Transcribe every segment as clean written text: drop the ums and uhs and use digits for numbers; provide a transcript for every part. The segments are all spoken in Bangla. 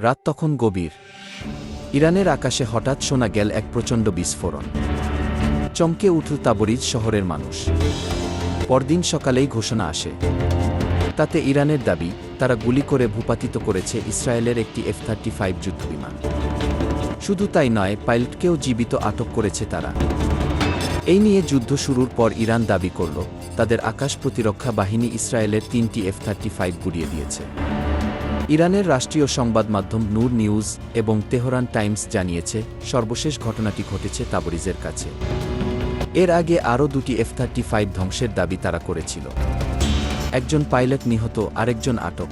রাত তখন গভীর। ইরানের আকাশে হঠাৎ শোনা গেল এক প্রচণ্ড বিস্ফোরণ। চমকে উঠল তাবরিজ শহরের মানুষ। পরদিন সকালেই ঘোষণা আসে। তাতে ইরানের দাবি, তারা গুলি করে ভূপাতিত করেছে ইসরায়েলের একটি F-35 যুদ্ধবিমান। শুধু তাই নয়, পাইলটকেও জীবিত আটক করেছে তারা। এই নিয়ে যুদ্ধ শুরুর পর ইরান দাবি করল, তাদের আকাশ প্রতিরক্ষা বাহিনী ইসরায়েলের 3টি F-35 গুড়িয়ে দিয়েছে। ইরানের রাষ্ট্রীয় সংবাদ মাধ্যম নূর নিউজ এবং তেহরান টাইমস জানিয়েছে, সর্বশেষ ঘটনাটি ঘটেছে তাবরিজের কাছে। এর আগে আরও 2টি F-35 ধ্বংসের দাবি তারা করেছিল। একজন পাইলট নিহত, আরেকজন আটক।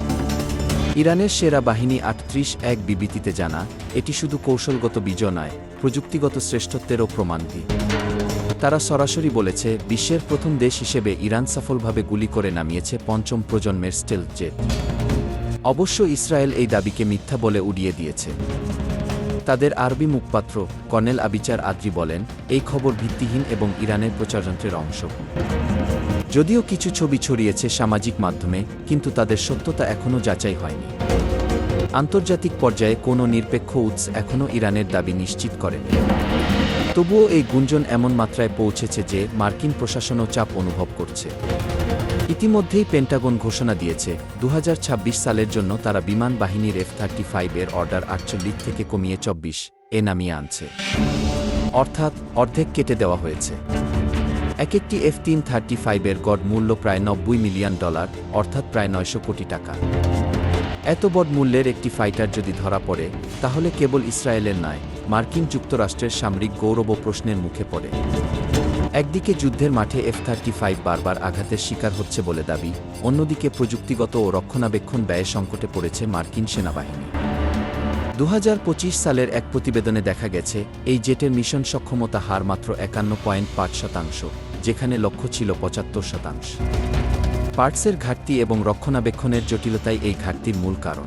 ইরানের সেরা বাহিনী 38 এক বিবৃতিতে জানা, এটি শুধু কৌশলগত বিজয় নয়, প্রযুক্তিগত শ্রেষ্ঠত্বেরও প্রমাণটি। তারা সরাসরি বলেছে, বিশ্বের প্রথম দেশ হিসেবে ইরান সফলভাবে গুলি করে নামিয়েছে 5ম প্রজন্মের স্টেলথ জেট। অবশ্য ইসরায়েল এই দাবিকে মিথ্যা বলে উড়িয়ে দিয়েছে। তাদের আরবি মুখপাত্র কর্নেল আবিচার আদ্রি বলেন, এই খবর ভিত্তিহীন এবং ইরানের প্রচারযন্ত্রের অংশ। যদিও কিছু ছবি ছড়িয়েছে সামাজিক মাধ্যমে, কিন্তু তাদের সত্যতা এখনও যাচাই হয়নি। আন্তর্জাতিক পর্যায়ে কোনো নিরপেক্ষ উৎস এখনও ইরানের দাবি নিশ্চিত করেনি। তবুও এই গুঞ্জন এমন মাত্রায় পৌঁছেছে যে মার্কিন প্রশাসনও চাপ অনুভব করছে। ইতিমধ্যেই পেন্টাগন ঘোষণা দিয়েছে, 2026 সালের জন্য তারা বিমান বাহিনীর F-35 এর অর্ডার 48 থেকে কমিয়ে 24 নামিয়ে আনছে। অর্থাৎ অর্ধেক কেটে দেওয়া হয়েছে। একটি F-35 এর গড় মূল্য প্রায় $90 মিলিয়ন, অর্থাৎ প্রায় 900 কোটি টাকা। এত বড় মূল্যের একটি ফাইটার যদি ধরা পড়ে, তাহলে কেবল ইসরায়েলের নয়, মার্কিন যুক্তরাষ্ট্রের সামরিক গৌরবও প্রশ্নের মুখে পড়ে। একদিকে যুদ্ধের মাঠে F-35 বারবার আঘাতের শিকার হচ্ছে বলে দাবি, অন্যদিকে প্রযুক্তিগত ও রক্ষণাবেক্ষণ ব্যয়ে সংকটে পড়েছে মার্কিন সেনাবাহিনী। 2025 সালের এক প্রতিবেদনে দেখা গেছে, এই জেটের মিশন সক্ষমতা হার মাত্র 51.5%, যেখানে লক্ষ্য ছিল 75%। পার্টসের ঘাটতি এবং রক্ষণাবেক্ষণের জটিলতাই এই ঘাটতির মূল কারণ।